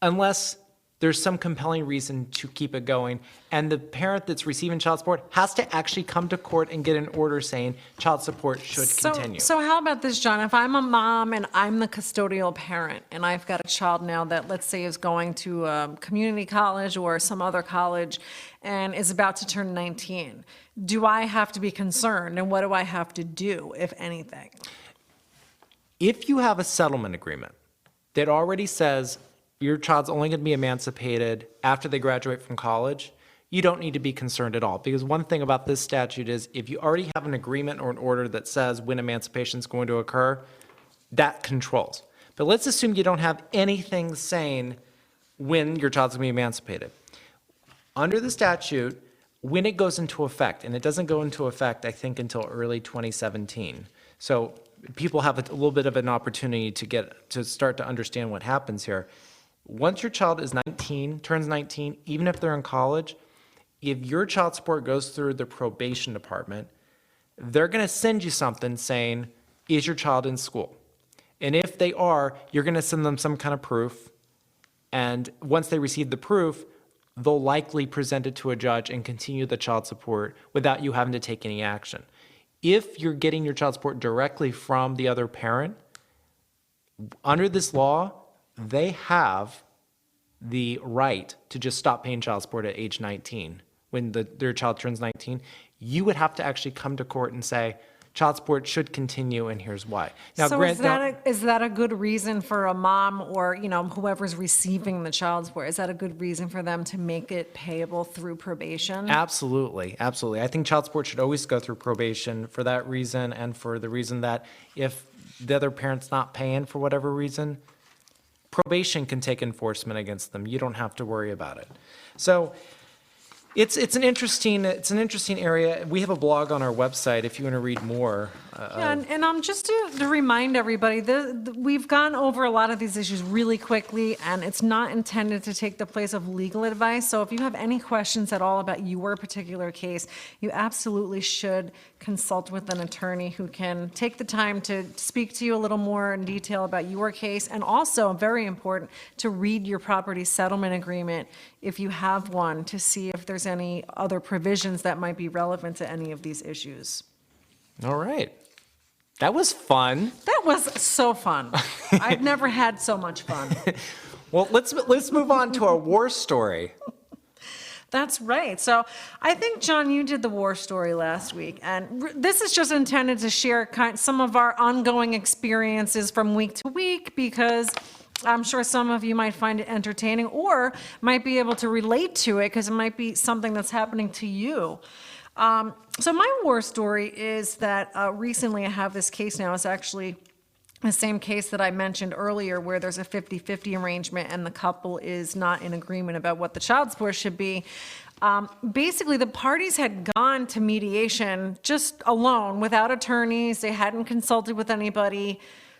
unless there's some compelling reason to keep it going, and the parent that's receiving child support has to actually come to court and get an order saying child support should continue. So how about this, John? If I'm a mom and I'm the custodial parent and I've got a child now that, let's say, is going to a community college or some other college and is about to turn 19, do I have to be concerned, and what do I have to do, if anything? If you have a settlement agreement that already says your child's only going to be emancipated after they graduate from college, you don't need to be concerned at all. Because one thing about this statute is if you already have an agreement or an order that says when emancipation is going to occur, that controls. But let's assume you don't have anything saying when your child's going to be emancipated. Under the statute, when it goes into effect, and it doesn't go into effect, I think, until early 2017. So people have a little bit of an opportunity to start to understand what happens here. Once your child is 19, turns 19, even if they're in college, if your child support goes through the probation department, they're going to send you something saying, is your child in school? And if they are, you're going to send them some kind of proof. And once they receive the proof, they'll likely present it to a judge and continue the child support without you having to take any action. If you're getting your child support directly from the other parent, under this law, they have the right to just stop paying child support at age 19. When their child turns 19, you would have to actually come to court and say, child support should continue, and here's why. Now, So is that a good reason for a mom or, whoever's receiving the child support? Is that a good reason for them to make it payable through probation? Absolutely, absolutely. I think child support should always go through probation for that reason, and for the reason that if the other parent's not paying for whatever reason, probation can take enforcement against them. You don't have to worry about it. So it's an interesting area. We have a blog on our website if you want to read more. And just to remind everybody, we've gone over a lot of these issues really quickly, and it's not intended to take the place of legal advice. So if you have any questions at all about your particular case, you absolutely should consult with an attorney who can take the time to speak to you a little more in detail about your case, and also, very important, to read your property settlement agreement if you have one, to see if there's any other provisions that might be relevant to any of these issues. All right. That was fun. That was so fun. I've never had so much fun. Well, let's move on to our war story. That's right. So I think, John, you did the war story last week, and this is just intended to share some of our ongoing experiences from week to week, because I'm sure some of you might find it entertaining or might be able to relate to it because it might be something that's happening to you. So my war story is that recently I have this case now. It's actually the same case that I mentioned earlier, where there's a 50-50 arrangement and the couple is not in agreement about what the child support should be. Basically, the parties had gone to mediation just alone, without attorneys. They hadn't consulted with anybody,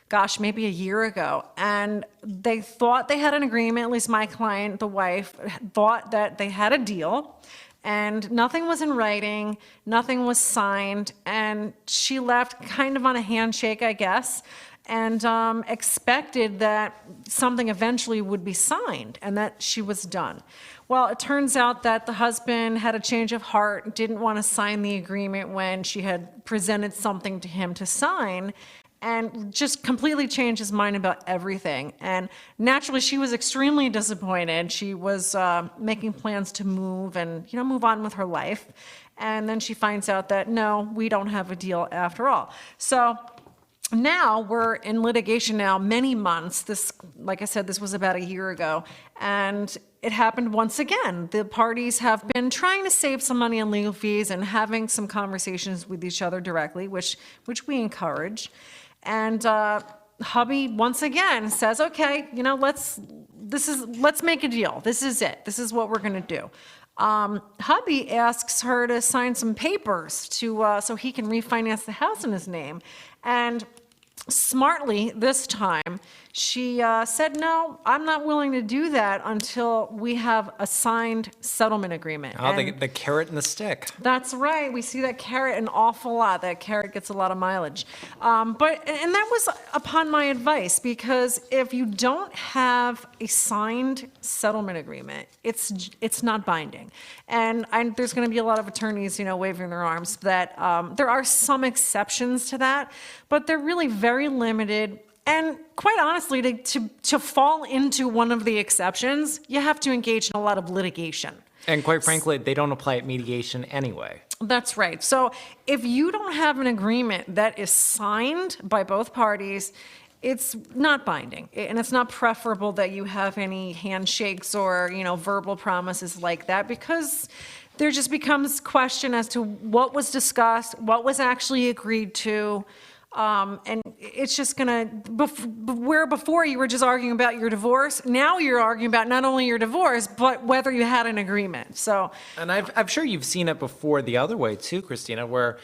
gosh, maybe a year ago. And they thought they had an agreement, at least my client, the wife, thought that they had a deal. And nothing was in writing, nothing was signed, and she left kind of on a handshake, I guess, and expected that something eventually would be signed and that she was done. Well, it turns out that the husband had a change of heart, didn't want to sign the agreement when she had presented something to him to sign, and just completely changed his mind about everything. And naturally, she was extremely disappointed. She was making plans to move and, move on with her life. And then she finds out that, no, we don't have a deal after all. So now we're in litigation now, many months. This, like I said, this was about a year ago. And it happened once again. The parties have been trying to save some money on legal fees and having some conversations with each other directly, which we encourage. And hubby once again says, okay, let's make a deal. This is it. This is what we're going to do. Hubby asks her to sign some papers so he can refinance the house in his name. And smartly this time, she said, no, I'm not willing to do that until we have a signed settlement agreement. Oh, the carrot and the stick. That's right. We see that carrot an awful lot. That carrot gets a lot of mileage. And that was upon my advice, because if you don't have a signed settlement agreement, it's not binding. And there's going to be a lot of attorneys, waving their arms that there are some exceptions to that, but they're really very limited. And quite honestly, to fall into one of the exceptions, you have to engage in a lot of litigation. And quite frankly, they don't apply at mediation anyway. That's right. So if you don't have an agreement that is signed by both parties, it's not binding. And it's not preferable that you have any handshakes or, verbal promises like that, because there just becomes question as to what was discussed, what was actually agreed to. And it's just gonna, where before you were just arguing about your divorce, now you're arguing about not only your divorce, but whether you had an agreement. So, and I'm sure you've seen it before the other way too, Christina, where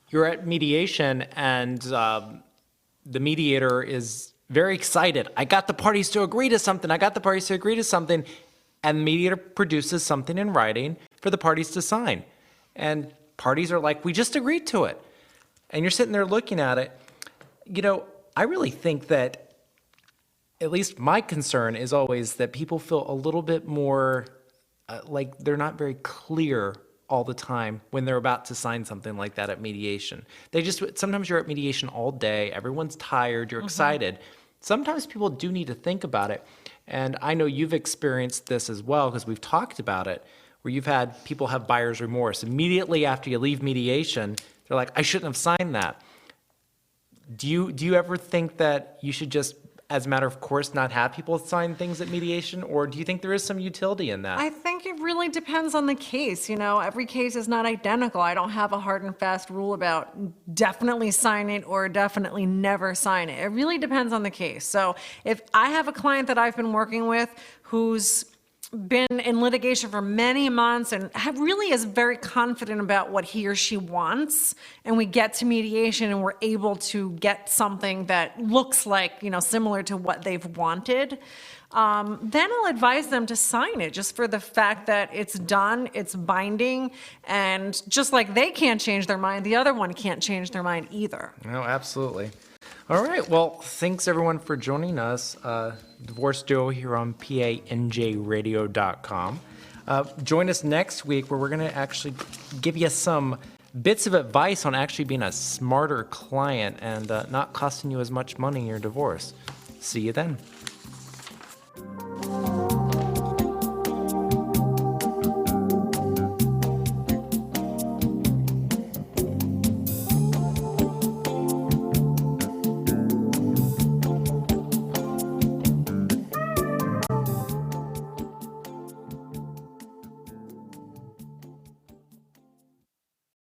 you're at mediation and the mediator is very excited. I got the parties to agree to something. And the mediator produces something in writing for the parties to sign. And parties are like, we just agreed to it. And you're sitting there looking at it. I really think that, at least my concern is always that people feel a little bit more like they're not very clear all the time when they're about to sign something like that at mediation. Sometimes you're at mediation all day, everyone's tired, you're excited. Sometimes people do need to think about it. And I know you've experienced this as well, because we've talked about it, where you've had people have buyer's remorse. Immediately after you leave mediation, they're like, I shouldn't have signed that. Do you ever think that you should just, as a matter of course, not have people sign things at mediation? Or do you think there is some utility in that? I think it really depends on the case. Every case is not identical. I don't have a hard and fast rule about definitely sign it or definitely never sign it. It really depends on the case. So if I have a client that I've been working with who's been in litigation for many months and really is very confident about what he or she wants, and we get to mediation and we're able to get something that looks like, similar to what they've wanted, then I'll advise them to sign it, just for the fact that it's done, it's binding, and just like they can't change their mind, the other one can't change their mind either. No, absolutely. All right. Well, thanks everyone for joining us. Divorce Duo here on PANJradio.com. Join us next week, where we're going to actually give you some bits of advice on actually being a smarter client and not costing you as much money in your divorce. See you then.